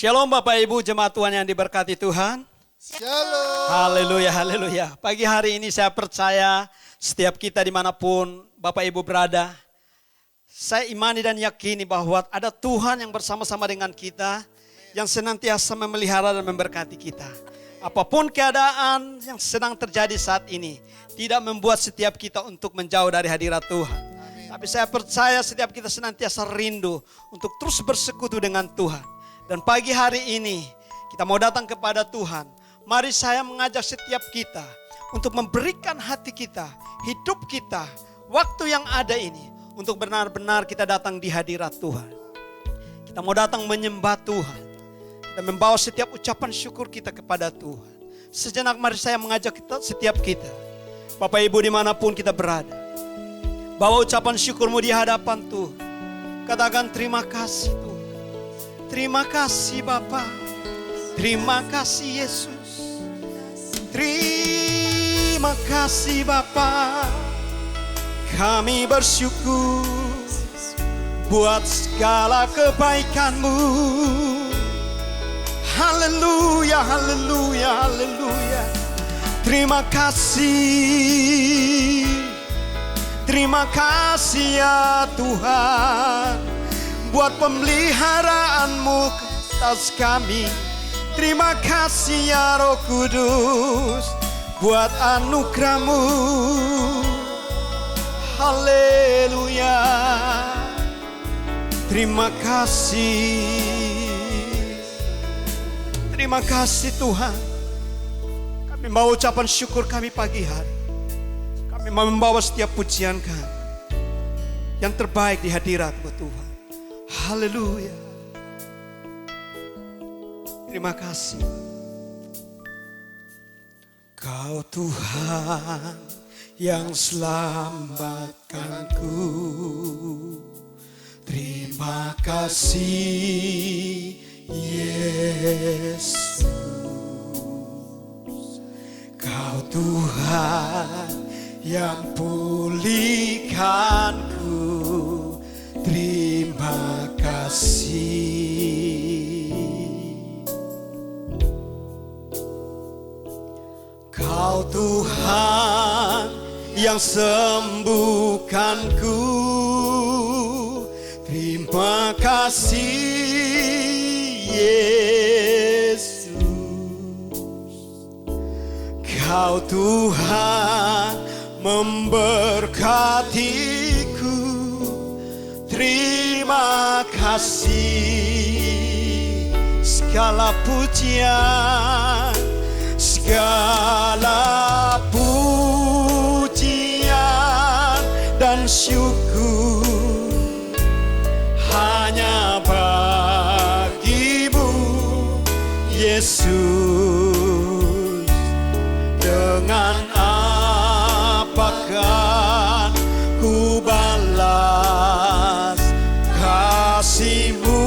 Shalom Bapak Ibu jemaat Tuhan yang diberkati Tuhan. Shalom. Haleluya, haleluya. Pagi hari ini saya percaya setiap kita dimanapun Bapak Ibu berada. Saya imani dan yakini bahwa ada Tuhan yang bersama-sama dengan kita. Yang senantiasa memelihara dan memberkati kita. Apapun keadaan yang sedang terjadi saat ini. Tidak membuat setiap kita untuk menjauh dari hadirat Tuhan. Tapi saya percaya setiap kita senantiasa rindu untuk terus bersekutu dengan Tuhan. Dan pagi hari ini kita mau datang kepada Tuhan. Mari saya mengajak setiap kita untuk memberikan hati kita, hidup kita, waktu yang ada ini. Untuk benar-benar kita datang di hadirat Tuhan. Kita mau datang menyembah Tuhan. Dan membawa setiap ucapan syukur kita kepada Tuhan. Sejenak mari saya mengajak setiap kita. Bapak Ibu dimanapun kita berada. Bawa ucapan syukurmu di hadapan Tuhan. Katakan terima kasih Tuhan. Terima kasih Bapa. Terima kasih Yesus. Terima kasih Bapa. Kami bersyukur buat segala kebaikan-Mu. Haleluya, haleluya, haleluya. Terima kasih. Terima kasih ya Tuhan. Buat pemeliharaan-Mu atas kami. Terima kasih ya Roh Kudus. Buat anugerah-Mu. Haleluya. Terima kasih. Terima kasih Tuhan. Kami membawa ucapan syukur kami pagi hari. Kami membawa setiap pujian kami. Yang terbaik di hadirat-Mu Tuhan. Haleluya. Terima kasih. Kau Tuhan yang selamatkanku. Terima kasih Yesus. Kau Tuhan yang pulihkanku. Terima kasih. Kau Tuhan yang sembuhkanku. Terima kasih Yesus. Kau Tuhan memberkatiku. Terima kasih. Segala pujian, segala pujian dan syukur hanya bagi-Mu Yesus. Dengan apakah ku balas kasih-Mu?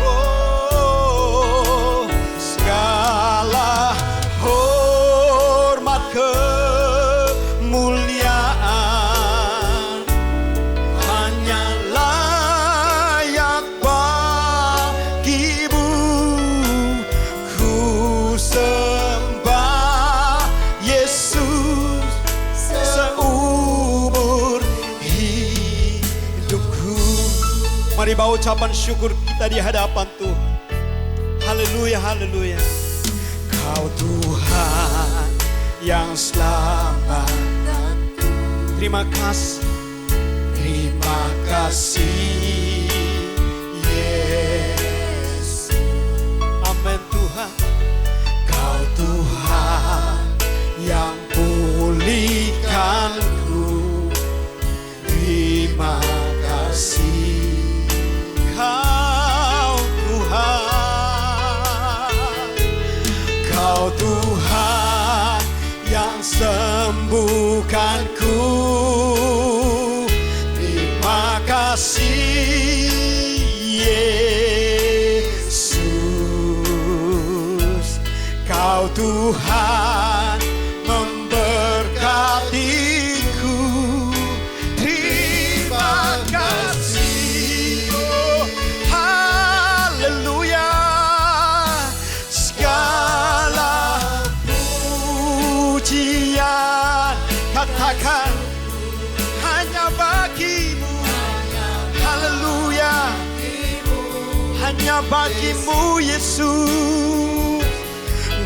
Oh, segala hormat kemuliaan hanya layak bagi-Mu. Ku sembah Yesus seumur hidupku. Mari bawa ucapan syukur kita di hadapan Tuhan. Haleluya, haleluya. Kau Tuhan yang selamat. Terima kasih. Terima kasih Yesus. Amin Tuhan. Kau Tuhan yang pulihkanku. Terima kasih. Kau Tuhan. Kau Tuhan yang sembuhkanku. Terima kasih Yesus. Kau Tuhan memberkatiku. Terima kasih. Oh, hanya bagimu Yesus.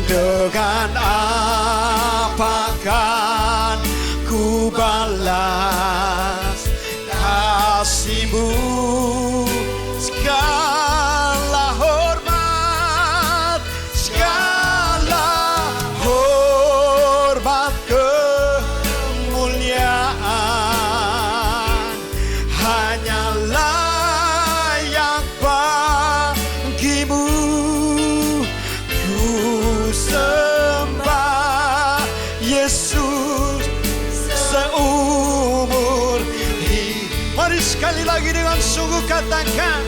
Dengan apa kan ku balas kasih-Mu? Segala hormat, segala hormat kemuliaan hanyalah yang bagimu. Ku sembah Yesus seumur hidup. Mari sekali lagi dengan sungguh katakan,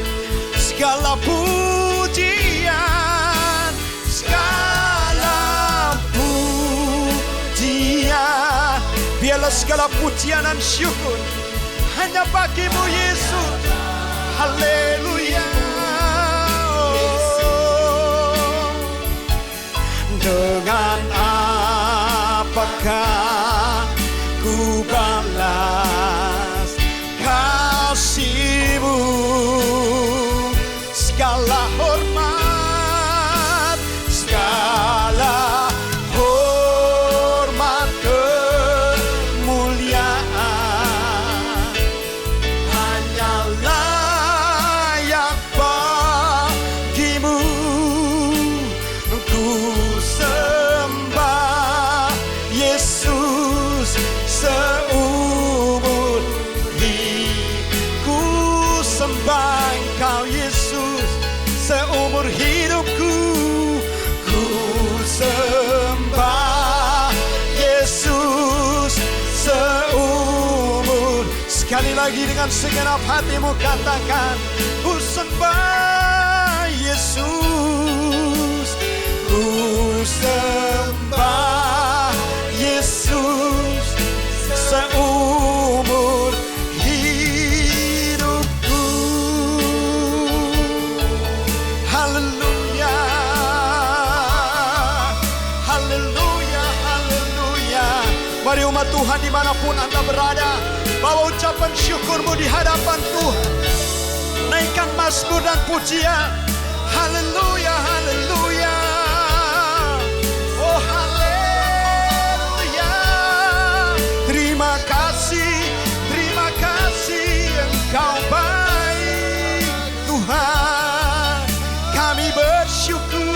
segala pujian, segala pujian, biarlah segala pujian dan syukur hanya bagimu Yesus. Haleluya. Dengan apakah ku balas kasih-Mu? Segala hormat, segala hormat kemuliaan hanyalah yang bagimu. Ku sembah Yesus seumur hidup. Ku sembah Engkau Yesus seumur hidupku. Ku sembah Yesus seumur. Sekali lagi dengan segenap hatimu katakan, ku sembah Yesus. Ku sembah Yesus seumur hidupku. Haleluya, haleluya, haleluya. Mari umat Tuhan dimanapun Anda berada, bawa ucapan syukurmu di hadapan Tuhan. Naikkan mazmur dan pujian. Haleluya, haleluya. Oh haleluya. Terima kasih Engkau baik Tuhan. Kami bersyukur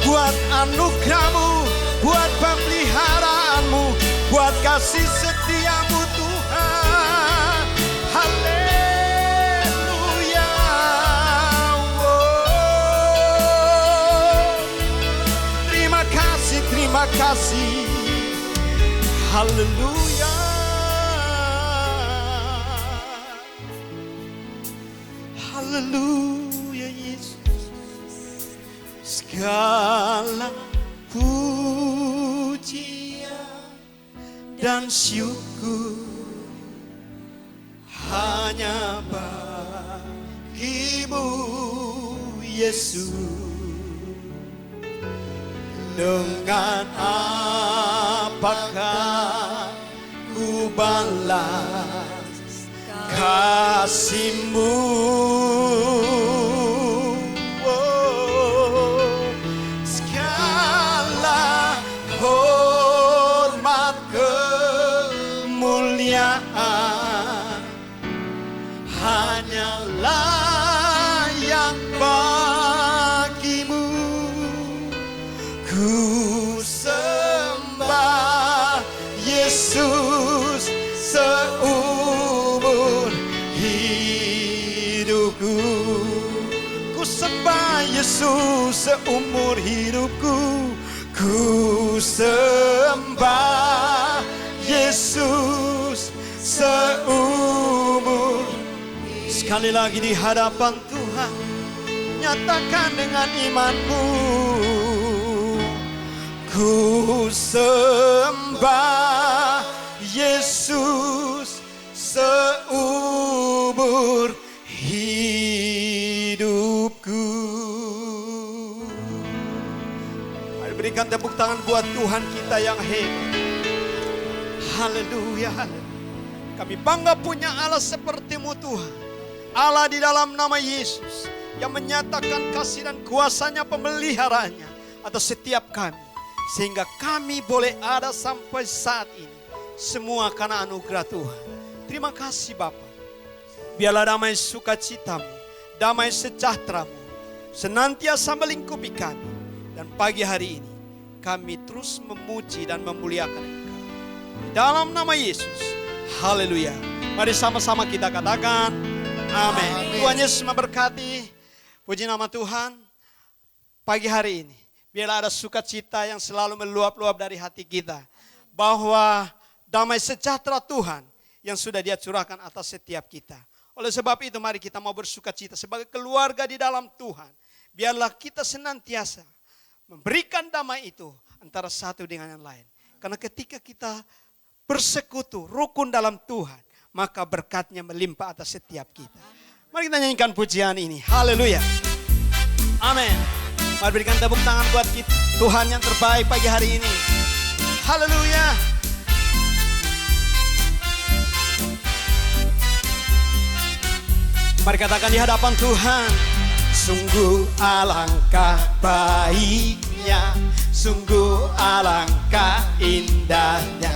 buat anugerah-Mu, buat pemeliharaanmu, buat kasih setia-Mu Tuhan. Haleluya. Oh, terima kasih. Haleluya. Haleluya Yesus. Segala pujian dan syukur hanya bagimu Yesus. Dengan apakah ku balas kasih-Mu? Oh, segala hormat kemuliaan hanyalah yang bagimu. Ku sembah Yesus seumur hidupku. Ku sembah Yesus seumur hidupku. Ku sembah Yesus seumur. Sekali lagi di hadapan Tuhan, nyatakan dengan imanmu. Ku sembah Yesus seumur hidupku. Mari berikan tepuk tangan buat Tuhan kita yang hebat. Haleluya. Kami bangga punya Allah seperti-Mu Tuhan. Allah di dalam nama Yesus yang menyatakan kasih dan kuasanya pemeliharaannya atas setiap kami. Sehingga kami boleh ada sampai saat ini. Semua karena anugerah Tuhan. Terima kasih Bapa. Biarlah damai sukacitamu, damai sejahteramu senantiasa melingkupi kami. Dan pagi hari ini kami terus memuji dan memuliakan Engkau. Di dalam nama Yesus. Haleluya. Mari sama-sama kita katakan amin. Tuhan Yesus memberkati. Puji nama Tuhan. Pagi hari ini biarlah ada sukacita yang selalu meluap-luap dari hati kita. Bahwa damai sejahtera Tuhan yang sudah Dia curahkan atas setiap kita. Oleh sebab itu mari kita mau bersukacita sebagai keluarga di dalam Tuhan. Biarlah kita senantiasa memberikan damai itu antara satu dengan yang lain. Karena ketika kita bersekutu, rukun dalam Tuhan, maka berkat-Nya melimpah atas setiap kita. Mari kita nyanyikan pujian ini. Haleluya. Amin. Mari berikan tepuk tangan buat kita, Tuhan yang terbaik pagi hari ini. Haleluya. Mari katakan di hadapan Tuhan. Sungguh alangkah baiknya, sungguh alangkah indahnya,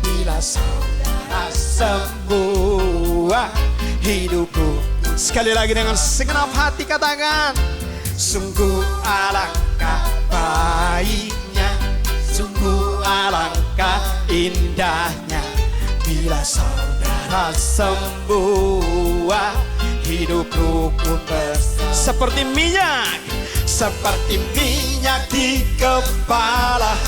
bila saudara semua hidupku. Sekali lagi dengan segenap hati katakan. Sungguh alangkah baiknya, sungguh alangkah indahnya, bila saudara semua hidup rukun bersama. Seperti minyak di kepala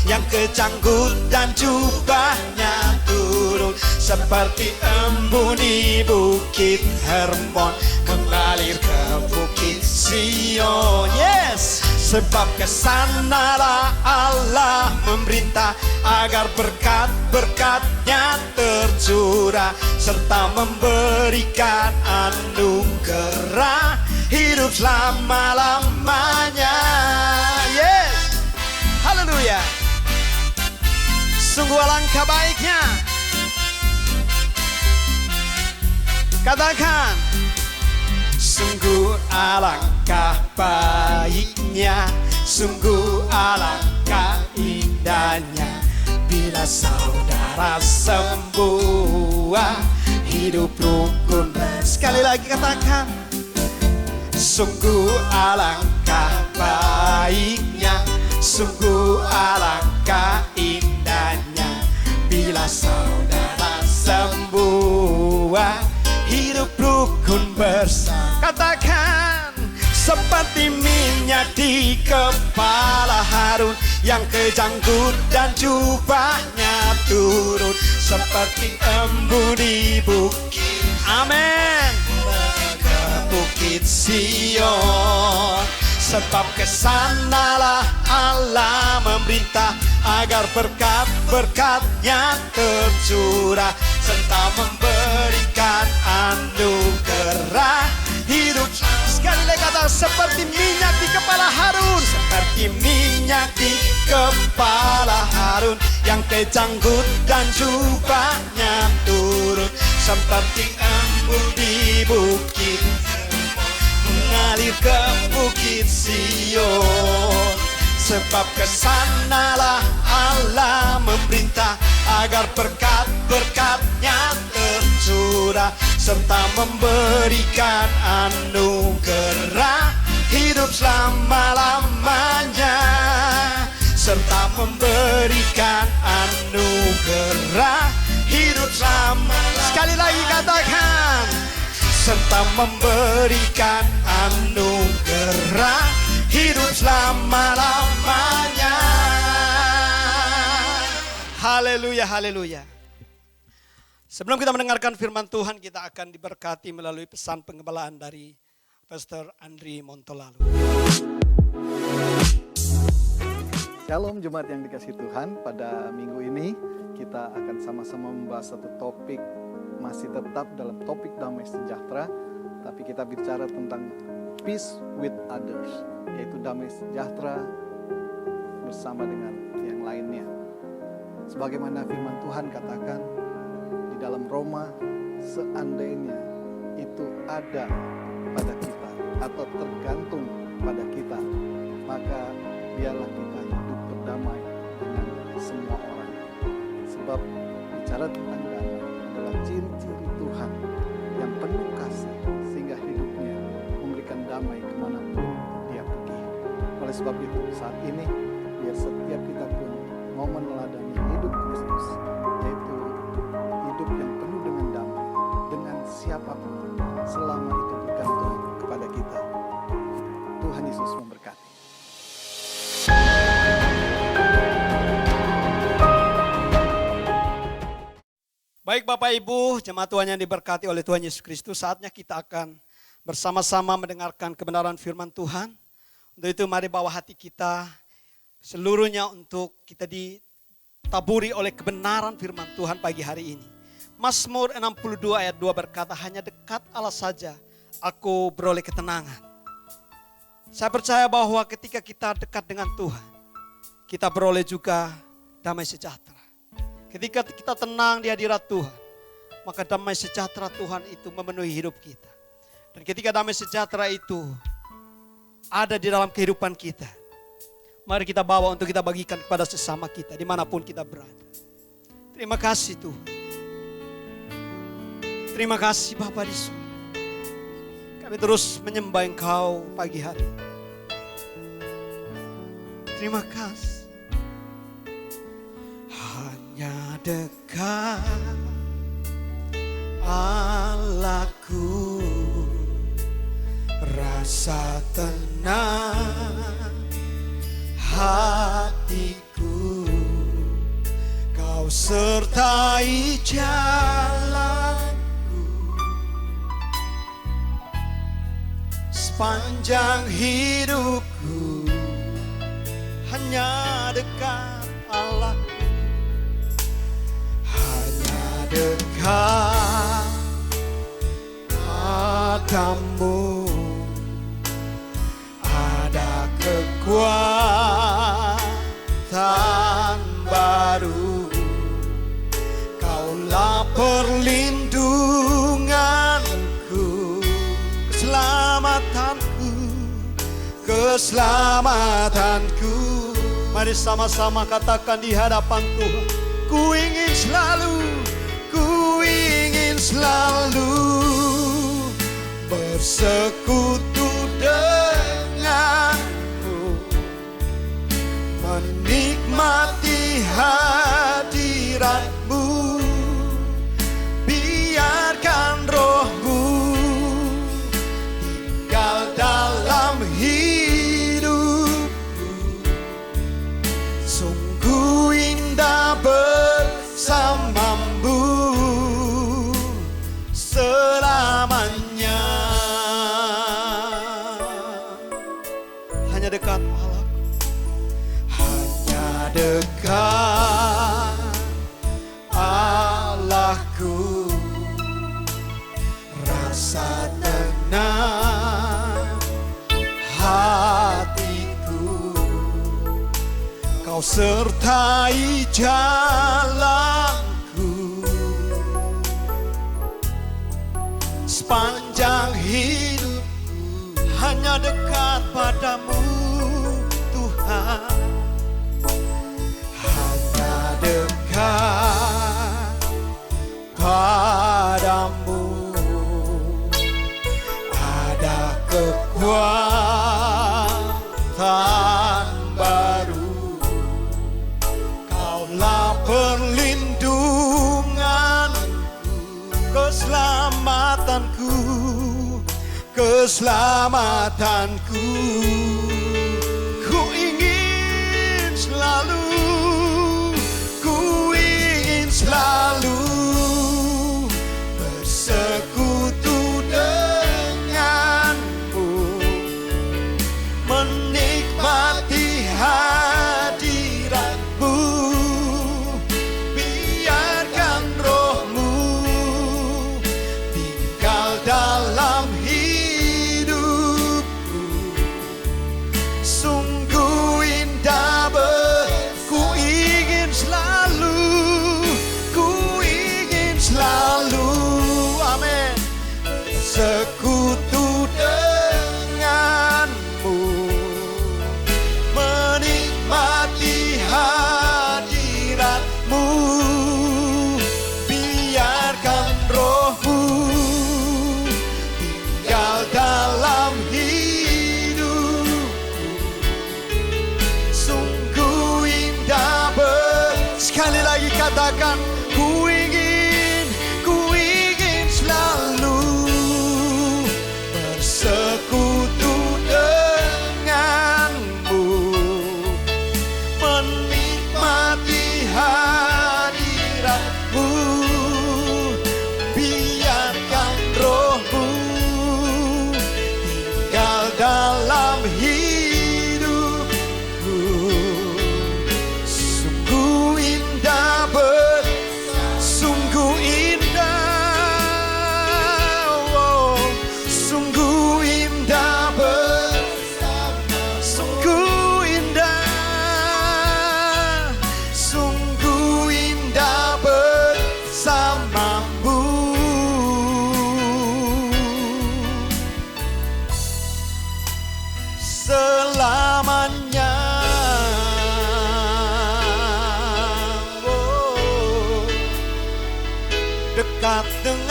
yang kejanggut dan jubahnya turun. Seperti embun di bukit Hermon, mengalir ke bukit Sion. Yes, sebab kesanalah Allah memerintah agar berkat-berkat-Nya tercurah, serta memberikan anugerah hidup selama-lamanya. Yes, haleluya. Sungguh alangkah baiknya. Katakan, sungguh alangkah baiknya, sungguh alangkah indahnya, bila saudara semua hidup rukun. Sekali lagi katakan, sungguh alangkah baiknya, sungguh alangkah indahnya, bila saudara semua hidup rukun bersama. Katakan, seperti minyak di kepala Harun yang kejanggut dan jubahnya turun, seperti embun di bukit. Amin. Ke bukit Sion, sebab kesanalah Allah memerintah agar berkat-berkat-Nya tercurah, serta memberikan anugerah hidup. Sekali lagi kata, seperti minyak di kepala Harun, seperti minyak di kepala Harun yang kejanggut dan jubahnya turun, seperti embun di bukit, mengalir ke bukit Sion. Sebab kesanalah Allah memerintah agar berkat-berkat-Nya tercurah, serta memberikan anugerah hidup selama-lamanya, serta memberikan anugerah hidup selama-lamanya. Sekali lagi katakan, serta memberikan anugerah hidup selama-lamanya. Haleluya, haleluya. Sebelum kita mendengarkan firman Tuhan, kita akan diberkati melalui pesan pengembalaan dari Pastor Andri Montolalu. Shalom jemaat yang dikasihi Tuhan. Pada minggu ini kita akan sama-sama membahas satu topik, masih tetap dalam topik damai sejahtera, tapi kita bicara tentang peace with others, yaitu damai sejahtera bersama dengan yang lainnya. Sebagaimana firman Tuhan katakan di dalam Roma, seandainya itu ada pada kita atau tergantung pada kita, maka biarlah kita hidup berdamai dengan semua orang. Sebab bicara tentang damai adalah ciri-ciri Tuhan yang penuh kasih, sehingga hidupnya memberikan damai kemanapun dia pergi. Oleh sebab itu saat ini biar setiap kita pun mau meneladani hidup Kristus, yaitu hidup yang penuh dengan damai dengan siapapun, selama itu bergantung kepada kita. Tuhan Yesus memberkati. Baik Bapak Ibu, jemaat Tuhan yang diberkati oleh Tuhan Yesus Kristus, saatnya kita akan bersama-sama mendengarkan kebenaran firman Tuhan. Untuk itu mari bawa hati kita seluruhnya untuk kita ditaburi oleh kebenaran firman Tuhan pagi hari ini. Mazmur 62 ayat 2 berkata, hanya dekat Allah saja aku beroleh ketenangan. Saya percaya bahwa ketika kita dekat dengan Tuhan, kita beroleh juga damai sejahtera. Ketika kita tenang di hadirat Tuhan, maka damai sejahtera Tuhan itu memenuhi hidup kita. Dan ketika damai sejahtera itu ada di dalam kehidupan kita, mari kita bawa untuk kita bagikan kepada sesama kita dimanapun kita berada. Terima kasih Tuhan. Terima kasih Bapa di surga. Kami terus menyembah Engkau pagi hari. Terima kasih. Hanya dekat Allahku, rasa tenang hatiku, Kau sertai jalanku sepanjang hidupku. Hanya dekat Allah, dekat padamu ada kekuatan baru. Kaulah perlindunganku, keselamatanku, keselamatanku. Mari sama-sama katakan di hadapan Tuhan, ku ingin selalu bersekutu denganmu, menikmati hadiratmu. Biarkan rohmu tinggal dalam hidupku, sungguh indah bersamamu selamanya. Hanya dekat Allahku, hanya dekat Allahku, rasa tenang hatiku, Kau sertai jalanku sepanjang hidupku. Hanya dekat padamu Tuhan, hanya dekat padamu ada kekuatan baru. Kaulah perlindunganku, keselamatanku, keselamatanku. Ku ingin selalu bersekutu denganmu, menikmati hadiratmu. Biarkan rohmu tinggal dalam hidupku, sungguh indah ku ingin selalu, amin, bersekutu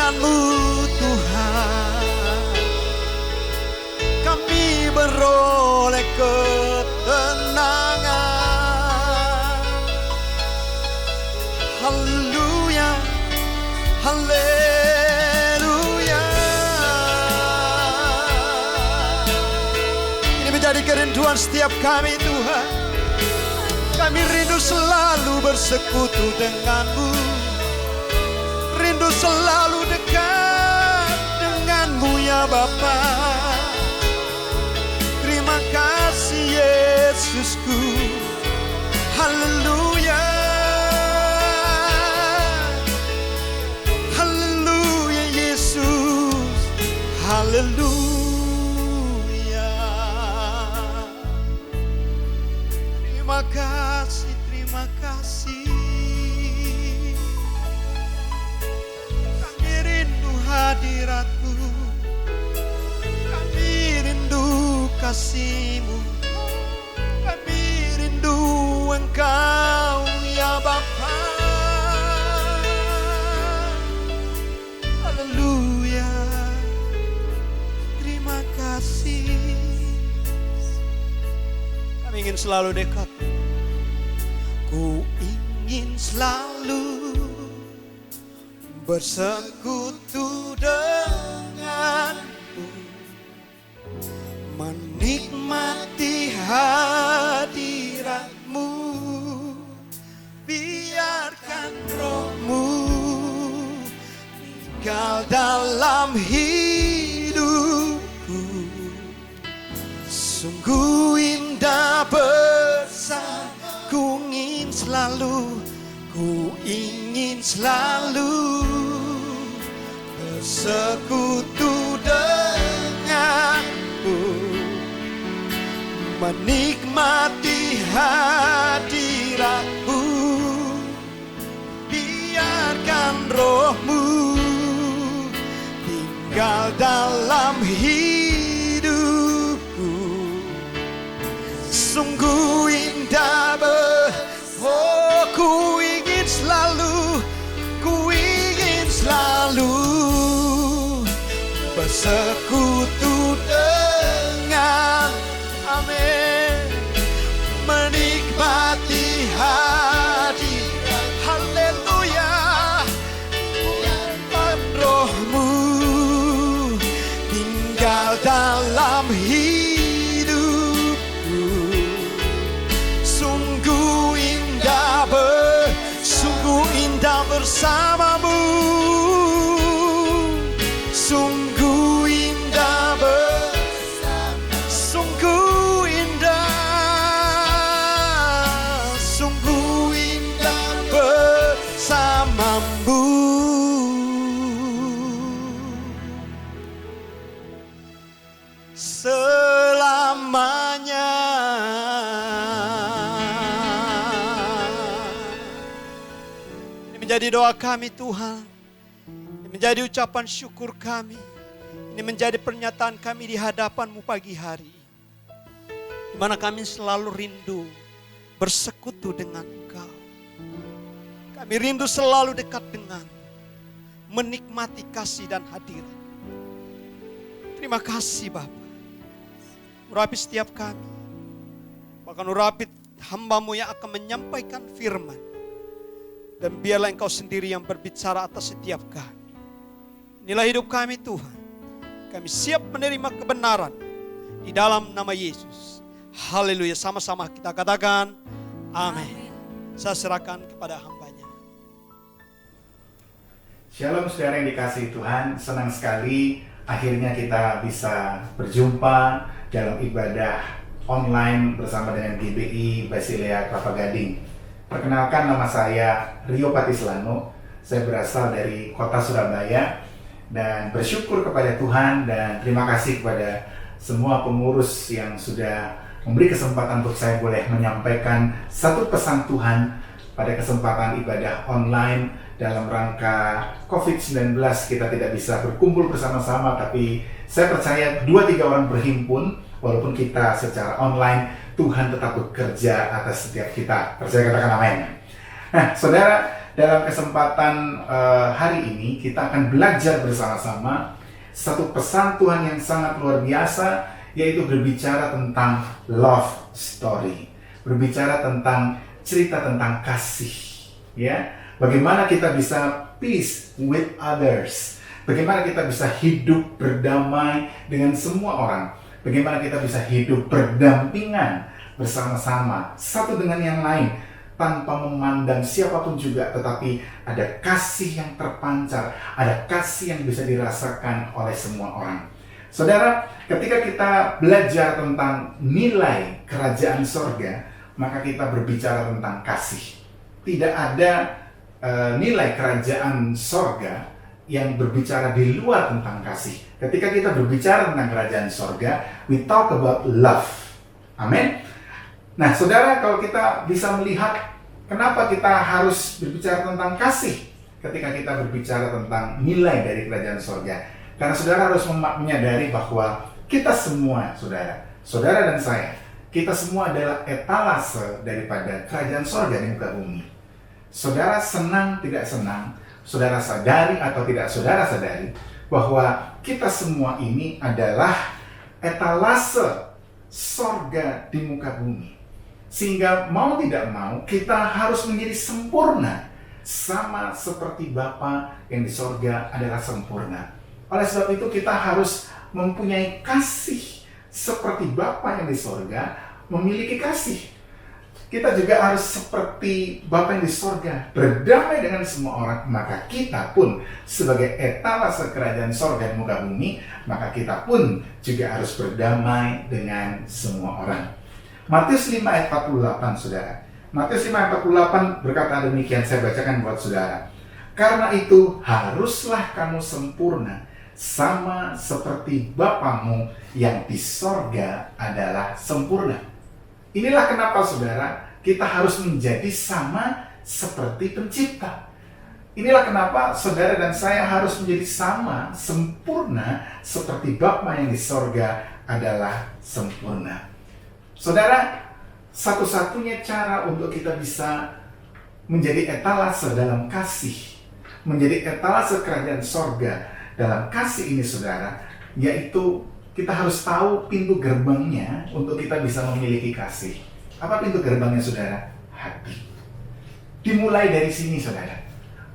dengan-Mu Tuhan, kami beroleh ketenangan. Haleluya, haleluya. Ini menjadi kerinduan setiap kami Tuhan. Kami rindu selalu bersekutu dengan-Mu, rindu selalu dekat dengan-Mu ya Bapa. Terima kasih Yesusku. Haleluya, haleluya Yesus, haleluya. Terima kasih, terima kasih. Kami rindu hadirat-Mu, kami rindu kasih-Mu, kami rindu Engkau ya Bapa. Haleluya, terima kasih. Kami ingin selalu dekat. Ku ingin selalu bersekutu dengan-Mu, menikmati hadirat-Mu, biarkan Roh-Mu tinggal dalam hidupku. Sungguh indah bersama, ku ingin selalu bersekutu dengan-Mu, menikmati hadirat-Mu, biarkan Roh-Mu tinggal dalam hidupku. Sungguh indah ku ingin selalu bersekutu dengan, amin, menikmati hadirat. Haleluya, biarkan Roh-Mu tinggal dalam hidupku. Sungguh indah bersama-Mu, sungguh indah sungguh indah bersama-Mu. Selamanya. Menjadi doa kami Tuhan, ini menjadi ucapan syukur kami, ini menjadi pernyataan kami di hadapan-Mu pagi hari, di mana kami selalu rindu bersekutu dengan Engkau. Kami rindu selalu dekat dengan, menikmati kasih dan hadirat. Terima kasih Bapa. Urapi setiap kami, bahkan urapi hamba-Mu yang akan menyampaikan firman. Dan biarlah Engkau sendiri yang berbicara atas setiap kami. Inilah hidup kami Tuhan. Kami siap menerima kebenaran di dalam nama Yesus. Haleluya. Sama-sama kita katakan amin. Saya serahkan kepada hamba-Nya. Shalom saudara yang dikasihi Tuhan. Senang sekali akhirnya kita bisa berjumpa dalam ibadah online bersama dengan GBI Basilea Kelapa Gading. Perkenalkan, nama saya Rio Patislano. Saya berasal dari kota Surabaya dan bersyukur kepada Tuhan dan terima kasih kepada semua pengurus yang sudah memberi kesempatan untuk saya boleh menyampaikan satu pesan Tuhan pada kesempatan ibadah online dalam rangka COVID-19. Kita tidak bisa berkumpul bersama-sama, tapi saya percaya 2-3 orang berhimpun, walaupun kita secara online, Tuhan tetap bekerja atas setiap kita. Percaya, katakan amin. Nah, saudara, dalam kesempatan hari ini kita akan belajar bersama-sama satu pesan Tuhan yang sangat luar biasa, yaitu berbicara tentang love story, berbicara tentang cerita tentang kasih, ya. Bagaimana kita bisa peace with others, bagaimana kita bisa hidup berdamai dengan semua orang, bagaimana kita bisa hidup berdampingan bersama-sama satu dengan yang lain tanpa memandang siapapun juga, tetapi ada kasih yang terpancar, ada kasih yang bisa dirasakan oleh semua orang. Saudara, ketika kita belajar tentang nilai kerajaan sorga, maka kita berbicara tentang kasih. Tidak ada nilai kerajaan sorga yang berbicara di luar tentang kasih. Ketika kita berbicara tentang kerajaan sorga, we talk about love. Amin. Nah, saudara, kalau kita bisa melihat kenapa kita harus berbicara tentang kasih ketika kita berbicara tentang nilai dari kerajaan sorga. Karena saudara harus menyadari bahwa kita semua, saudara dan saya, kita semua adalah etalase daripada kerajaan sorga di muka bumi. Saudara senang tidak senang, saudara sadari atau tidak saudara sadari, bahwa kita semua ini adalah etalase sorga di muka bumi. Sehingga mau tidak mau kita harus menjadi sempurna, sama seperti Bapa yang di sorga adalah sempurna. Oleh sebab itu kita harus mempunyai kasih seperti Bapa yang di sorga memiliki kasih. Kita juga harus seperti Bapa yang di sorga, berdamai dengan semua orang. Maka kita pun sebagai etalase kerajaan sorga di muka bumi, maka kita pun juga harus berdamai dengan semua orang. Matius 5 ayat 48, saudara. Matius 5 ayat 48 berkata demikian, saya bacakan buat saudara. Karena itu haruslah kamu sempurna, sama seperti Bapamu yang di sorga adalah sempurna. Inilah kenapa, saudara, kita harus menjadi sama seperti pencipta. Inilah kenapa saudara dan saya harus menjadi sama, sempurna, seperti Bapa yang di sorga adalah sempurna. Saudara, satu-satunya cara untuk kita bisa menjadi etalase dalam kasih, menjadi etalase kerajaan sorga dalam kasih ini, saudara, yaitu kita harus tahu pintu gerbangnya untuk kita bisa memiliki kasih. Apa pintu gerbangnya, saudara? Hati. Dimulai dari sini, saudara.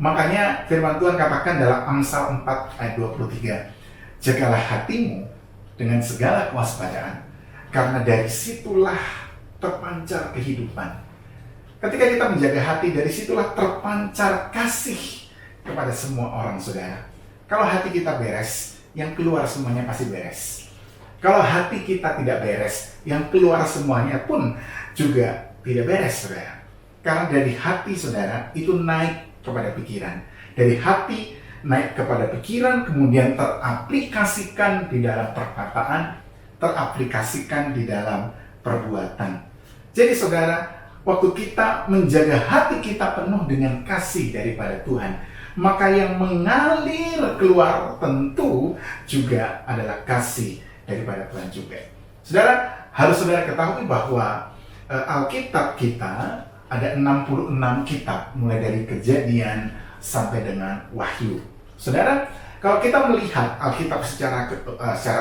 Makanya firman Tuhan katakan dalam Amsal 4 ayat 23, jagalah hatimu dengan segala kewaspadaan, karena dari situlah terpancar kehidupan. Ketika kita menjaga hati, dari situlah terpancar kasih kepada semua orang, saudara. Kalau hati kita beres, yang keluar semuanya pasti beres. Kalau hati kita tidak beres, yang keluar semuanya pun juga tidak beres, saudara. Karena dari hati, saudara, itu naik kepada pikiran. Dari hati naik kepada pikiran, kemudian teraplikasikan di dalam perkataan, teraplikasikan di dalam perbuatan. Jadi, saudara, waktu kita menjaga hati kita penuh dengan kasih daripada Tuhan, maka yang mengalir keluar tentu juga adalah kasih daripada Tuhan juga. Saudara, harus saudara ketahui bahwa Alkitab kita ada 66 kitab, mulai dari Kejadian sampai dengan Wahyu. Saudara, kalau kita melihat Alkitab secara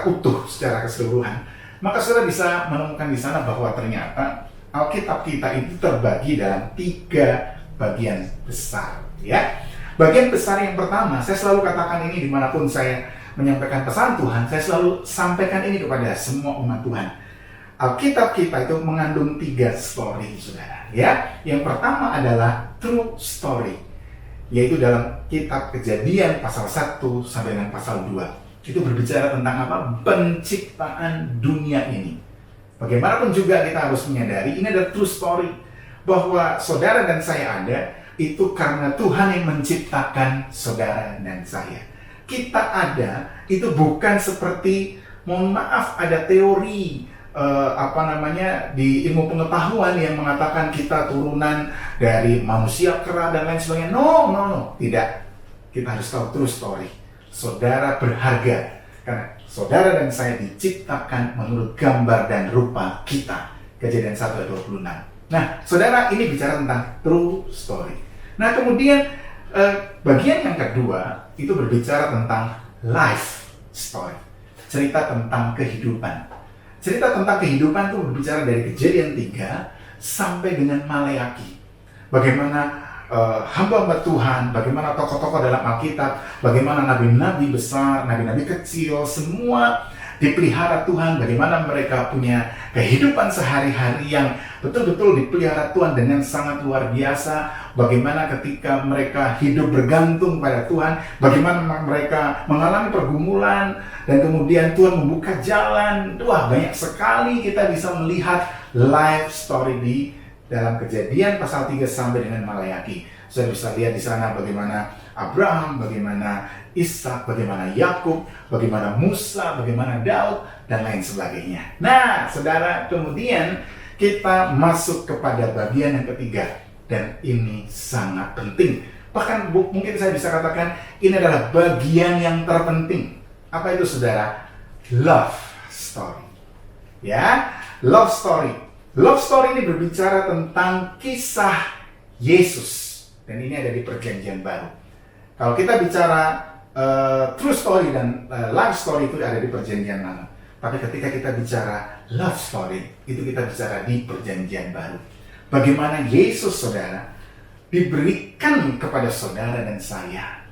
utuh, secara keseluruhan, maka saudara bisa menemukan di sana bahwa ternyata Alkitab kita itu terbagi dalam 3 bagian besar, ya. Bagian besar yang pertama, saya selalu katakan ini dimanapun saya menyampaikan pesan Tuhan, saya selalu sampaikan ini kepada semua umat Tuhan. Alkitab kita itu mengandung 3 story, saudara. Ya, yang pertama adalah true story, yaitu dalam kitab Kejadian pasal 1 sampai dengan pasal 2. Itu berbicara tentang apa? Penciptaan dunia ini. Bagaimanapun juga kita harus menyadari ini adalah true story, bahwa saudara dan saya ada itu karena Tuhan yang menciptakan saudara dan saya. Kita ada itu bukan seperti, mohon maaf, ada teori di ilmu pengetahuan yang mengatakan kita turunan dari manusia kera dan lain sebagainya. No, tidak. Kita harus tahu true story. Saudara berharga karena saudara dan saya diciptakan menurut gambar dan rupa kita. Kejadian 1 ayat 26. Nah, saudara, ini bicara tentang true story. Nah kemudian bagian yang kedua itu berbicara tentang life story. Cerita tentang kehidupan. Cerita tentang kehidupan itu berbicara dari Kejadian 3 sampai dengan Maleaki. Bagaimana hamba-hamba Tuhan, bagaimana tokoh-tokoh dalam Alkitab, bagaimana nabi-nabi besar, nabi-nabi kecil, semua dipelihara Tuhan, bagaimana mereka punya kehidupan sehari-hari yang betul-betul dipelihara Tuhan dengan sangat luar biasa, bagaimana ketika mereka hidup bergantung pada Tuhan, bagaimana mereka mengalami pergumulan, dan kemudian Tuhan membuka jalan. Wah, banyak sekali kita bisa melihat life story di dalam Kejadian pasal 3 sampai dengan Maleaki. Saya bisa lihat di sana bagaimana Abraham, bagaimana Ishak, bagaimana Yakub, bagaimana Musa, bagaimana Daud, dan lain sebagainya. Nah, saudara, kemudian kita masuk kepada bagian yang ketiga, dan ini sangat penting. Bahkan mungkin saya bisa katakan ini adalah bagian yang terpenting. Apa itu, saudara? Love story. Ya, love story. Love story ini berbicara tentang kisah Yesus. Dan ini ada di Perjanjian Baru. Kalau kita bicara true story dan life story itu ada di Perjanjian Lama. Tapi ketika kita bicara love story, itu kita bicara di Perjanjian Baru. Bagaimana Yesus, saudara, diberikan kepada saudara dan saya.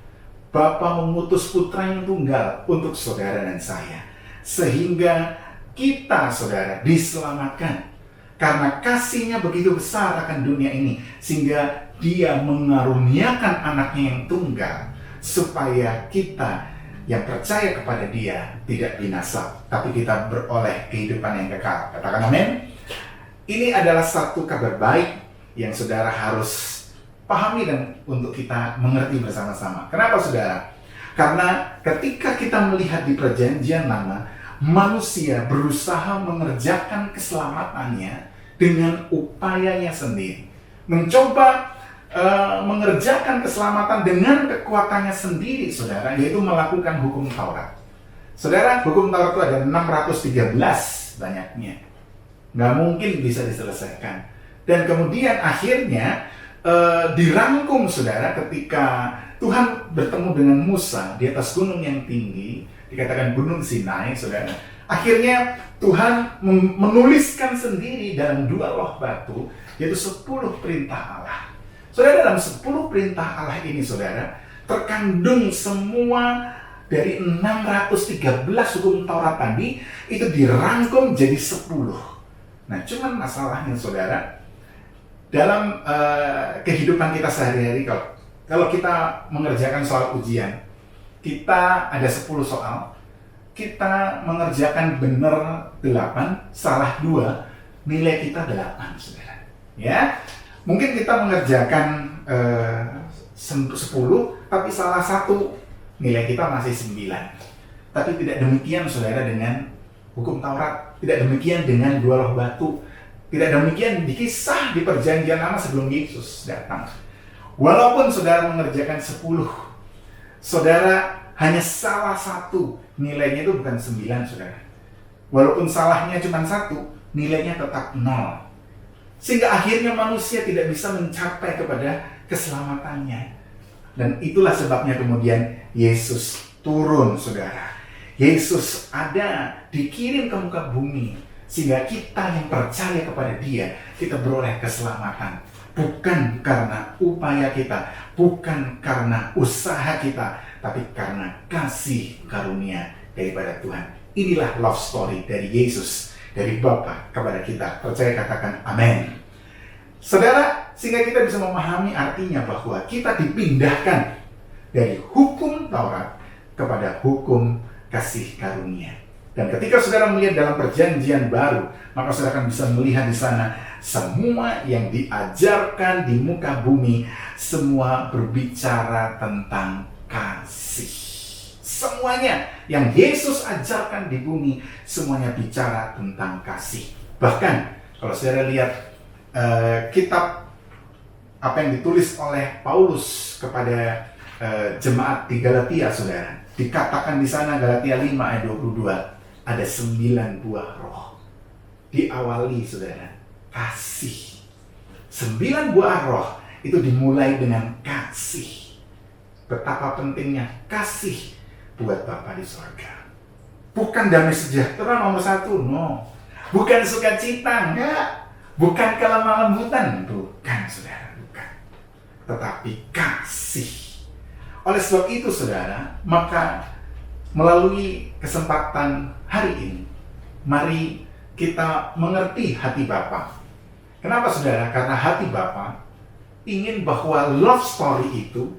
Bapa mengutus putra yang tunggal untuk saudara dan saya. Sehingga kita, saudara, diselamatkan. Karena kasihnya begitu besar akan dunia ini, sehingga dia mengaruniakan anaknya yang tunggal, supaya kita yang percaya kepada dia tidak binasa, tapi kita beroleh kehidupan yang kekal. Katakan amin. Ini adalah satu kabar baik yang saudara harus pahami dan untuk kita mengerti bersama-sama. Kenapa, saudara? Karena ketika kita melihat di Perjanjian Lama, manusia berusaha mengerjakan keselamatannya dengan upayanya sendiri, mencoba mengerjakan keselamatan dengan kekuatannya sendiri, saudara, yaitu melakukan hukum Taurat. Saudara, hukum Taurat itu ada 613 banyaknya, nggak mungkin bisa diselesaikan. Dan kemudian akhirnya dirangkum, saudara, ketika Tuhan bertemu dengan Musa di atas gunung yang tinggi, dikatakan Gunung Sinai, saudara. Akhirnya Tuhan menuliskan sendiri dalam 2 loh batu, yaitu 10 perintah Allah. Saudara, dalam 10 perintah Allah ini, saudara, terkandung semua dari 613 hukum Taurat tadi, itu dirangkum jadi 10. Nah, cuman masalahnya, saudara, dalam kehidupan kita sehari-hari, kalau kita mengerjakan soal ujian, kita ada 10 soal, kita mengerjakan benar 8, salah 2, nilai kita 8, saudara. Ya, mungkin kita mengerjakan 10, tapi salah 1, nilai kita masih 9. Tapi tidak demikian, saudara, dengan hukum Taurat. Tidak demikian dengan 2 loh batu. Tidak demikian di kisah di Perjanjian Lama sebelum Yesus datang. Walaupun saudara mengerjakan 10, saudara hanya salah 1, nilainya itu bukan 9, saudara. Walaupun salahnya cuma 1, nilainya tetap 0. Sehingga akhirnya manusia tidak bisa mencapai kepada keselamatannya. Dan itulah sebabnya kemudian Yesus turun, saudara. Yesus ada, dikirim ke muka bumi, sehingga kita yang percaya kepada dia, kita beroleh keselamatan. Bukan karena upaya kita, bukan karena usaha kita, tapi karena kasih karunia daripada Tuhan. Inilah love story dari Yesus, dari Bapa kepada kita. Percaya, katakan amin. Saudara, sehingga kita bisa memahami artinya bahwa kita dipindahkan dari hukum Taurat kepada hukum kasih karunia. Dan ketika saudara melihat dalam Perjanjian Baru, maka saudara akan bisa melihat di sana semua yang diajarkan di muka bumi, semua berbicara tentang kasih. Semuanya yang Yesus ajarkan di bumi, semuanya bicara tentang kasih. Bahkan kalau saudara lihat kitab apa yang ditulis oleh Paulus kepada jemaat di Galatia, saudara, dikatakan di sana Galatia 5 ayat 22, ada 9 buah roh. Diawali, saudara, kasih. 9 buah roh itu dimulai dengan kasih. Betapa pentingnya kasih buat Bapa di sorga. Bukan damai sejahtera nomor satu, no. Bukan sukacita, enggak. Bukan kelemah lembutan, bukan saudara, bukan. Tetapi kasih. Oleh sebab itu saudara, maka melalui kesempatan hari ini, mari kita mengerti hati Bapa. Kenapa saudara? Karena hati Bapa ingin bahwa love story itu,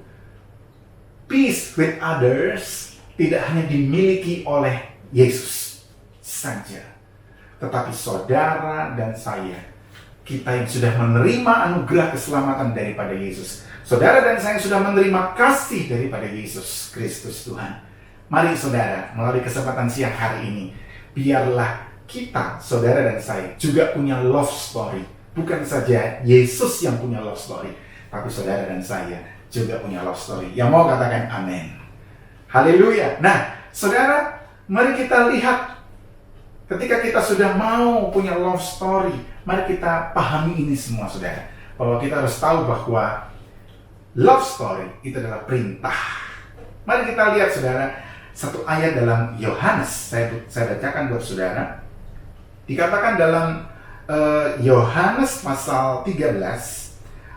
peace with others, tidak hanya dimiliki oleh Yesus saja, tetapi saudara dan saya, kita yang sudah menerima anugerah keselamatan daripada Yesus, saudara dan saya sudah menerima kasih daripada Yesus Kristus Tuhan. Mari saudara, melalui kesempatan siang hari ini, biarlah kita, saudara dan saya, juga punya love story. Bukan saja Yesus yang punya love story, tapi saudara dan saya juga punya love story. Yang mau katakan amin. Haleluya. Nah, saudara, mari kita lihat ketika kita sudah mau punya love story, mari kita pahami ini semua saudara. Bahwa kita harus tahu bahwa love story itu adalah perintah. Mari kita lihat saudara, satu ayat dalam Yohanes, saya bacakan buat saudara. Dikatakan dalam Yohanes pasal 13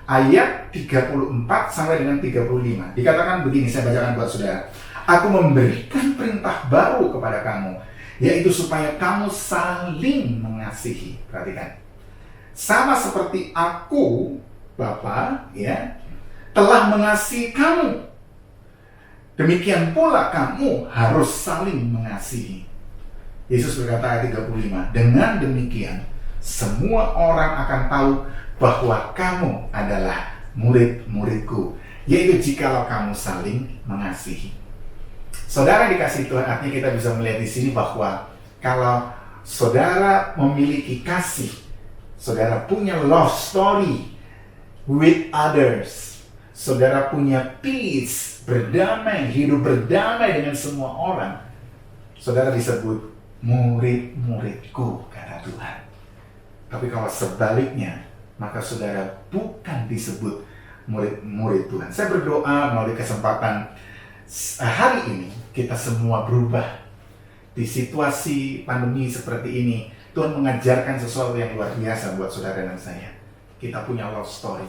ayat 34 sampai dengan 35. Dikatakan begini, saya bacakan buat saudara. Aku memberikan perintah baru kepada kamu, yaitu supaya kamu saling mengasihi. Perhatikan. Sama seperti aku, Bapa, ya, telah mengasihi kamu. Demikian pula kamu harus saling mengasihi. Yesus berkata ayat 35, dengan demikian semua orang akan tahu bahwa kamu adalah murid-muridku, yaitu jikalau kamu saling mengasihi. Saudara dikasihi Tuhan, artinya kita bisa melihat di sini bahwa kalau saudara memiliki kasih, saudara punya love story with others, saudara punya peace, berdamai, hidup berdamai dengan semua orang, saudara disebut murid-muridku, kata Tuhan. Tapi kalau sebaliknya, maka saudara bukan disebut murid-murid Tuhan. Saya berdoa melalui kesempatan hari ini, kita semua berubah. Di situasi pandemi seperti ini, Tuhan mengajarkan sesuatu yang luar biasa buat saudara dan saya. Kita punya love story.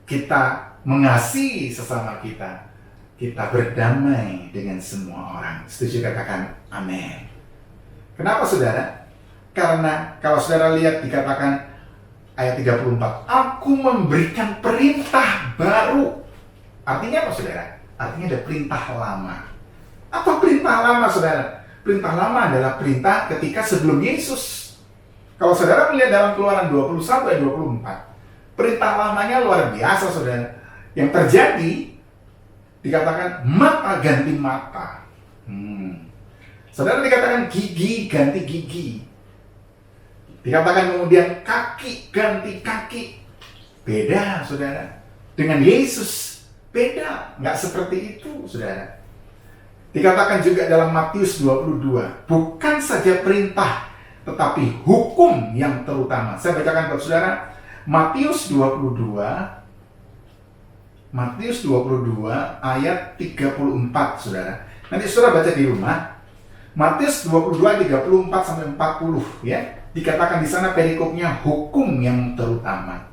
Kita mengasihi sesama kita. Kita berdamai dengan semua orang. Setuju, katakan amin. Kenapa saudara? Karena kalau saudara lihat dikatakan ayat 34, aku memberikan perintah baru. Artinya apa saudara? Artinya ada perintah lama. Apa perintah lama saudara? Perintah lama adalah perintah ketika sebelum Yesus. Kalau saudara melihat dalam Keluaran 21 ayat 24, perintah lamanya luar biasa saudara. Yang terjadi dikatakan mata ganti mata. Saudara dikatakan gigi ganti gigi. Dikatakan kemudian kaki ganti kaki. Beda saudara. Dengan Yesus beda. Nggak seperti itu saudara. Dikatakan juga dalam Matius 22, bukan saja perintah, tetapi hukum yang terutama. Saya bacakan buat saudara, Matius 22 ayat 34 saudara. Nanti saudara baca di rumah. Matius 22 34 sampai 40 ya. Dikatakan di sana perikopnya hukum yang terutama.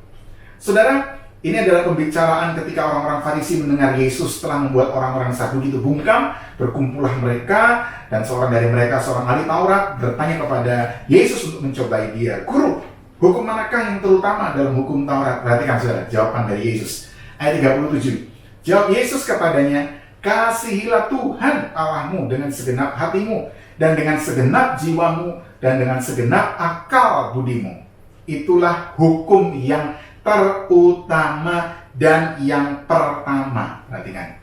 Saudara, ini adalah pembicaraan ketika orang-orang Farisi mendengar Yesus telah membuat orang-orang Saduki itu bungkam. Berkumpullah mereka, dan seorang dari mereka, seorang ahli Taurat, bertanya kepada Yesus untuk mencobai dia. Guru, hukum manakah yang terutama dalam hukum Taurat? Perhatikan saudara, jawaban dari Yesus. Ayat 37. Jawab Yesus kepadanya, kasihilah Tuhan Allahmu dengan segenap hatimu, dan dengan segenap jiwamu, dan dengan segenap akal budimu. Itulah hukum yang terutama dan yang pertama. Perhatikan.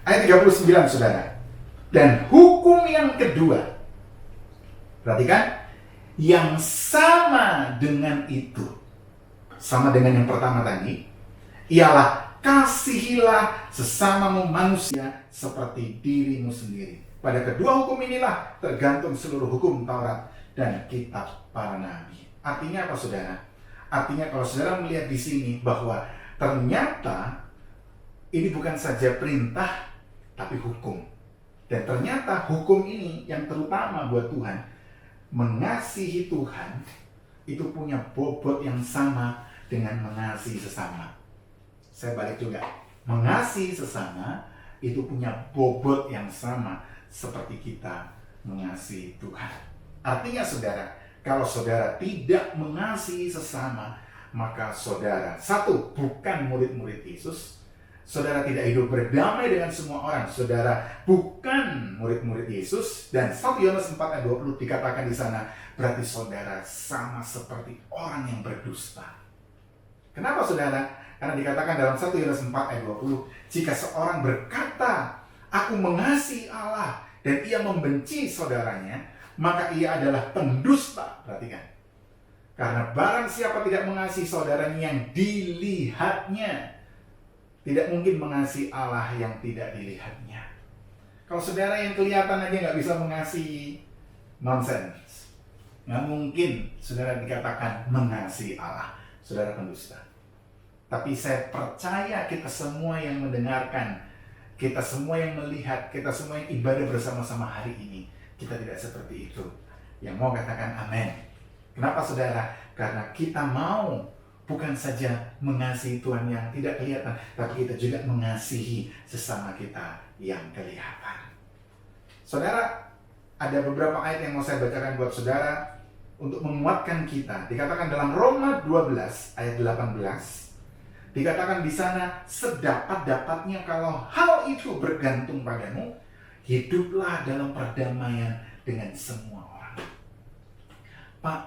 Ayat 39 saudara. Dan hukum yang kedua. Perhatikan. Yang sama dengan itu. Sama dengan yang pertama tadi. Ialah kasihilah sesamamu manusia seperti dirimu sendiri. Pada kedua hukum inilah tergantung seluruh hukum Taurat dan kitab para nabi. Artinya apa saudara? Artinya kalau saudara melihat di sini bahwa ternyata ini bukan saja perintah, tapi hukum. Dan ternyata hukum ini yang terutama buat Tuhan, mengasihi Tuhan itu punya bobot yang sama dengan mengasihi sesama. Saya balik juga, mengasihi sesama itu punya bobot yang sama seperti kita mengasihi Tuhan. Artinya saudara, kalau saudara tidak mengasihi sesama, maka saudara, satu, bukan murid-murid Yesus. Saudara tidak hidup berdamai dengan semua orang. Saudara bukan murid-murid Yesus. Dan 1 Yohanes 4 ayat 20 dikatakan di sana, berarti saudara sama seperti orang yang berdusta. Kenapa saudara? Karena dikatakan dalam 1 Yohanes 4 ayat 20, jika seorang berkata, aku mengasihi Allah, dan ia membenci saudaranya, maka ia adalah pendusta. Perhatikan. Karena barang siapa tidak mengasihi saudaranya yang dilihatnya, tidak mungkin mengasihi Allah yang tidak dilihatnya. Kalau saudara yang kelihatan aja nggak bisa mengasihi, nonsense. Nggak mungkin saudara dikatakan mengasihi Allah. Saudara pendusta. Tapi saya percaya kita semua yang mendengarkan, kita semua yang melihat, kita semua yang ibadah bersama-sama hari ini, kita tidak seperti itu. Yang mau katakan amin. Kenapa saudara? Karena kita mau bukan saja mengasihi Tuhan yang tidak kelihatan, tapi kita juga mengasihi sesama kita yang kelihatan. Saudara, ada beberapa ayat yang mau saya bacakan buat saudara untuk menguatkan kita. Dikatakan dalam Roma 12 ayat 18, dikatakan di sana, sedapat-dapatnya kalau hal itu bergantung padamu, hiduplah dalam perdamaian dengan semua orang. Pak,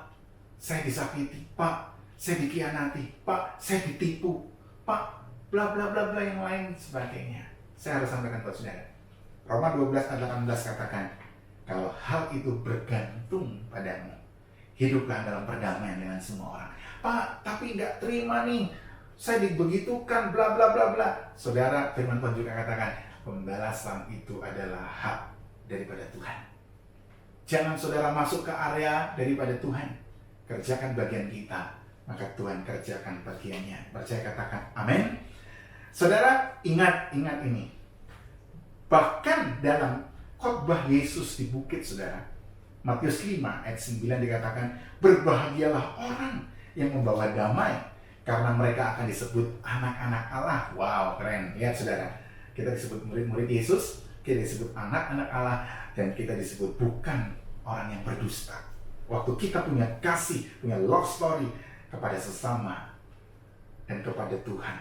saya disakiti. Pak, saya dikhianati. Pak, saya ditipu. Pak, bla bla bla bla yang lain sebagainya. Saya harus sampaikan buat saudara. Roma 12 ayat 18 katakan, kalau hal itu bergantung padamu, hiduplah dalam perdamaian dengan semua orang. Pak, tapi nggak terima nih, saya dibegitukan, bla bla bla bla. Saudara, firman Tuhan juga katakan, pembalasan itu adalah hak daripada Tuhan. Jangan saudara masuk ke area daripada Tuhan. Kerjakan bagian kita, maka Tuhan kerjakan bagiannya. Percaya katakan amin. Saudara, ingat ini. Bahkan dalam khotbah Yesus di bukit, saudara, Matius 5 ayat 9 dikatakan, berbahagialah orang yang membawa damai, karena mereka akan disebut anak-anak Allah. Wow, keren. Lihat saudara, kita disebut murid-murid Yesus, kita disebut anak-anak Allah, dan kita disebut bukan orang yang berdusta. Waktu kita punya kasih, punya love story kepada sesama dan kepada Tuhan,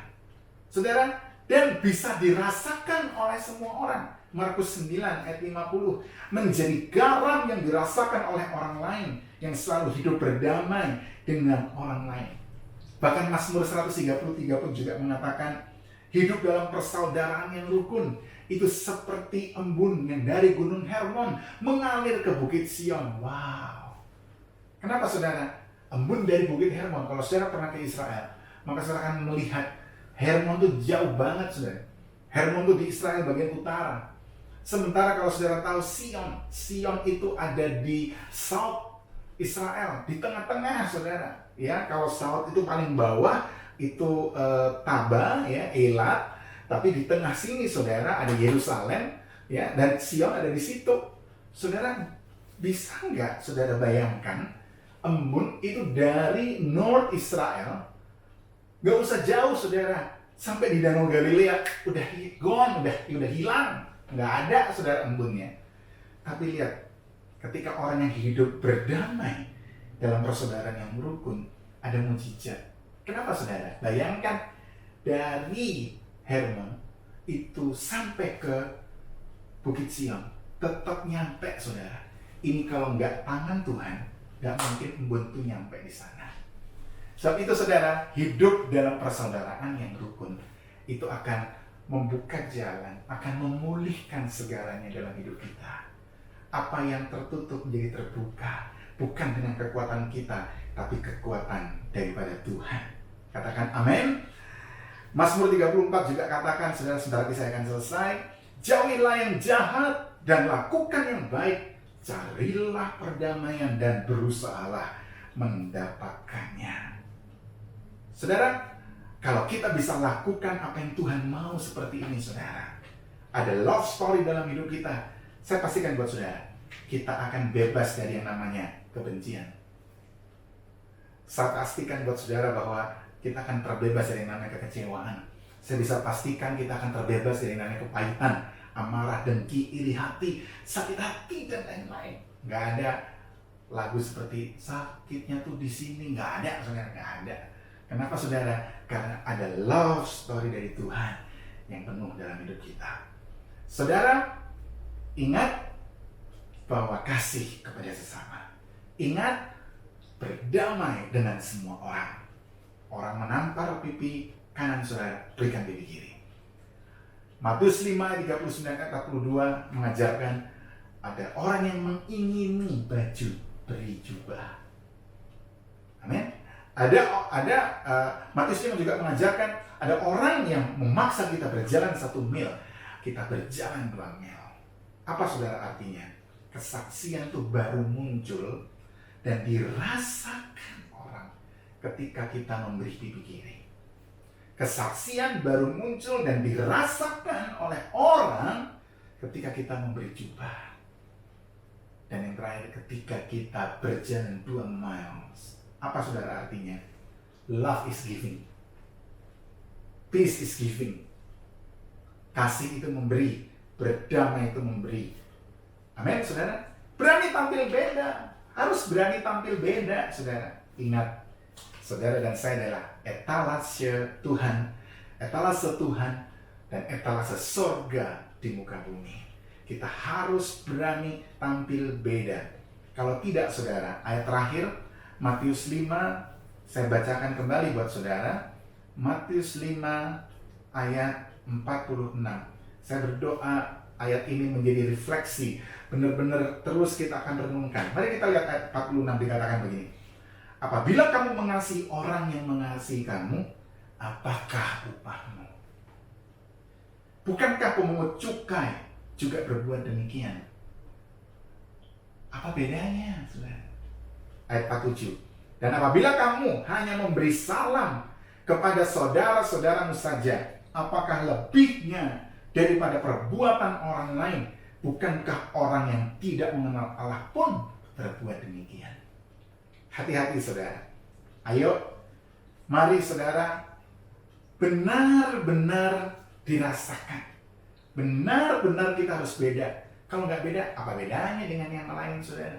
saudara, dan bisa dirasakan oleh semua orang. Markus 9 ayat 50, menjadi garam yang dirasakan oleh orang lain, yang selalu hidup berdamai dengan orang lain. Bahkan Mazmur 133 pun juga mengatakan, hidup dalam persaudaraan yang rukun itu seperti embun yang dari gunung Hermon mengalir ke bukit Sion. Wow. Kenapa saudara? Embun dari bukit Hermon. Kalau saudara pernah ke Israel, maka saudara akan melihat Hermon itu jauh banget saudara. Hermon itu di Israel bagian utara. Sementara kalau saudara tahu Sion itu ada di South Israel, di tengah-tengah saudara. Ya, kalau South itu paling bawah itu Taba, ya, Elat. Tapi di tengah sini saudara ada Yerusalem, ya, dan Sion ada di situ. Saudara bisa nggak saudara bayangkan embun itu dari North Israel, nggak usah jauh saudara, sampai di Danau Galilea udah gone, udah hilang, nggak ada saudara embunnya. Tapi lihat, ketika orang yang hidup berdamai dalam persaudaraan yang rukun, ada mujizat. Kenapa saudara? Bayangkan dari Hermon itu sampai ke Bukit Sion, tetap nyampe saudara. Ini kalau nggak tangan Tuhan, nggak mungkin embun itu nyampe di sana. Sebab itu saudara, hidup dalam persaudaraan yang rukun itu akan membuka jalan, akan memulihkan segalanya dalam hidup kita. Apa yang tertutup menjadi terbuka, bukan dengan kekuatan kita, tapi kekuatan daripada Tuhan. Katakan amin. Mazmur 34 juga katakan, saudara-saudara, saya akan selesai. Jauhilah yang jahat dan lakukan yang baik. Carilah perdamaian dan berusahalah mendapatkannya. Saudara, Kalau kita bisa lakukan apa yang Tuhan mau seperti ini, saudara, ada love story dalam hidup kita, saya pastikan buat saudara, kita akan bebas dari yang namanya kebencian. Saya pastikan buat saudara bahwa kita akan terbebas dari yang namanya kekecewaan. Saya bisa pastikan kita akan terbebas dari yang namanya kepahitan, amarah, dengki, iri hati, sakit hati, dan lain-lain. Nggak ada lagu seperti sakitnya tuh di sini, nggak ada, saudara, nggak ada. Kenapa, saudara? Karena ada love story dari Tuhan yang penuh dalam hidup kita. Saudara, ingat bahwa kasih kepada sesama. Ingat berdamai dengan semua orang. Orang menampar pipi kanan saudara, berikan pipi kiri. Matius 5 ayat 39-42 mengajarkan ada orang yang mengingini baju beri jubah. Amin. Matius 5 juga mengajarkan ada orang yang memaksa kita berjalan 1 mil, kita berjalan 2 mil. Apa saudara artinya? Kesaksian itu baru muncul dan dirasakan orang ketika kita memberi pipi kiri. Kesaksian baru muncul dan dirasakan oleh orang ketika kita memberi jubah. Dan yang terakhir, ketika kita berjalan 2 miles. Apa saudara artinya? Love is giving. Peace is giving. Kasih itu memberi. Berdamai itu memberi. Amin, saudara. Berani tampil beda. Harus berani tampil beda, saudara. Ingat, saudara dan saya adalah etalase Tuhan, etalase Tuhan, dan etalase surga di muka bumi. Kita harus berani tampil beda. Kalau tidak, saudara, ayat terakhir, Matius 5, saya bacakan kembali buat saudara. Matius 5, ayat 46. Saya berdoa ayat ini menjadi refleksi. Benar-benar terus kita akan renungkan. Mari kita lihat ayat 46, dikatakan begini. Apabila kamu mengasihi orang yang mengasihi kamu, apakah upahmu? Bukankah pemungut cukai juga berbuat demikian? Apa bedanya, saudara? Ayat 47. Dan apabila kamu hanya memberi salam kepada saudara-saudaramu saja, apakah lebihnya daripada perbuatan orang lain? Bukankah orang yang tidak mengenal Allah pun berbuat demikian? Hati-hati, saudara. Ayo, mari saudara benar-benar dirasakan. Benar-benar kita harus beda. Kalau nggak beda, apa bedanya dengan yang lain, saudara?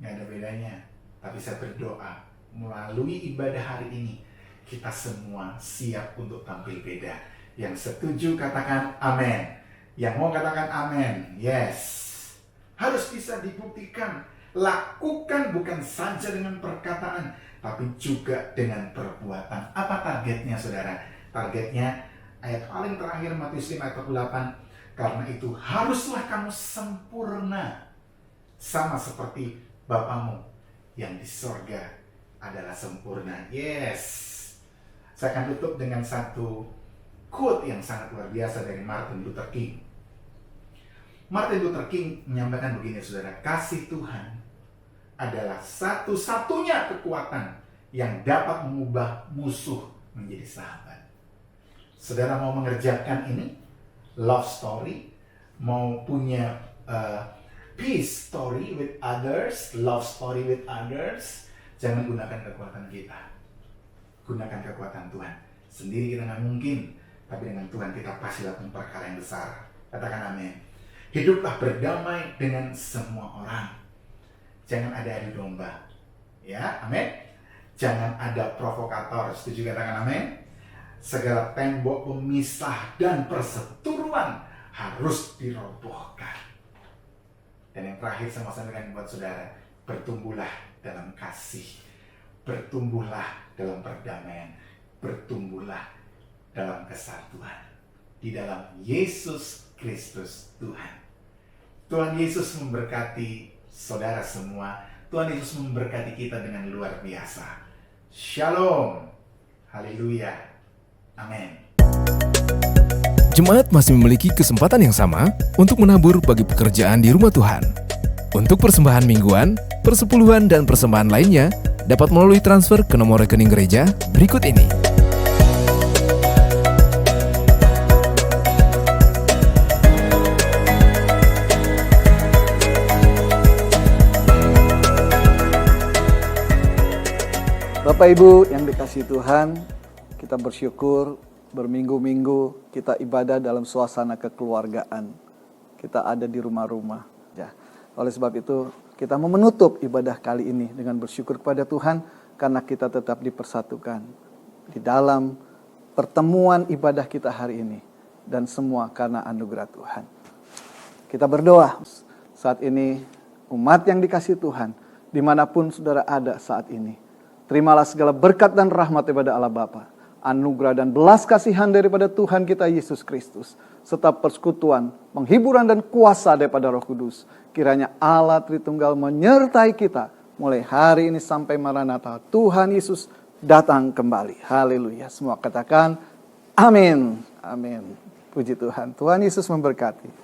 Nggak ada bedanya. Tapi saya berdoa, melalui ibadah hari ini, kita semua siap untuk tampil beda. Yang setuju katakan amin. Yang mau katakan amin. Yes. Harus bisa dibuktikan. Lakukan bukan saja dengan perkataan, tapi juga dengan perbuatan. Apa targetnya, saudara? Targetnya ayat paling terakhir Matius 5 ayat 48. Karena itu haruslah kamu sempurna, sama seperti Bapamu yang di sorga adalah sempurna. Yes. Saya akan tutup dengan satu quote yang sangat luar biasa dari Martin Luther King. Martin Luther King menyampaikan begini, saudara. Kasih Tuhan adalah satu-satunya kekuatan yang dapat mengubah musuh menjadi sahabat. Saudara mau mengerjakan ini, love story, mau punya peace story with others, love story with others, jangan gunakan kekuatan kita. Gunakan kekuatan Tuhan. Sendiri kita nggak mungkin, tapi dengan Tuhan kita pasti lakukan perkara yang besar. Katakan amin. Hiduplah berdamai dengan semua orang. Jangan ada adu domba. Ya, amin. Jangan ada provokator. Setuju katakan amin? Segala tembok pemisah dan perseteruan harus dirobohkan. Dan yang terakhir saya mau sampaikan buat saudara, bertumbuhlah dalam kasih. Bertumbuhlah dalam perdamaian. Bertumbuhlah dalam kesatuan. Di dalam Yesus Kristus Tuhan. Tuhan Yesus memberkati saudara semua. Tuhan Yesus memberkati kita dengan luar biasa. Shalom. Haleluya. Amin. Jemaat masih memiliki kesempatan yang sama untuk menabur bagi pekerjaan di rumah Tuhan. Untuk persembahan mingguan, persepuluhan, dan persembahan lainnya dapat melalui transfer ke nomor rekening gereja berikut ini. Bapak Ibu yang dikasihi Tuhan, kita bersyukur berminggu-minggu kita ibadah dalam suasana kekeluargaan. Kita ada di rumah-rumah. Ya. Oleh sebab itu, kita mau menutup ibadah kali ini dengan bersyukur kepada Tuhan karena kita tetap dipersatukan di dalam pertemuan ibadah kita hari ini. Dan semua karena anugerah Tuhan. Kita berdoa saat ini, umat yang dikasihi Tuhan, dimanapun saudara ada saat ini. Terimalah segala berkat dan rahmat daripada Allah Bapa, anugerah dan belas kasihan daripada Tuhan kita Yesus Kristus, serta persekutuan, penghiburan dan kuasa daripada Roh Kudus. Kiranya Allah Tritunggal menyertai kita mulai hari ini sampai Maranatha. Tuhan Yesus datang kembali. Haleluya. Semua katakan amin. Amin. Puji Tuhan. Tuhan Yesus memberkati.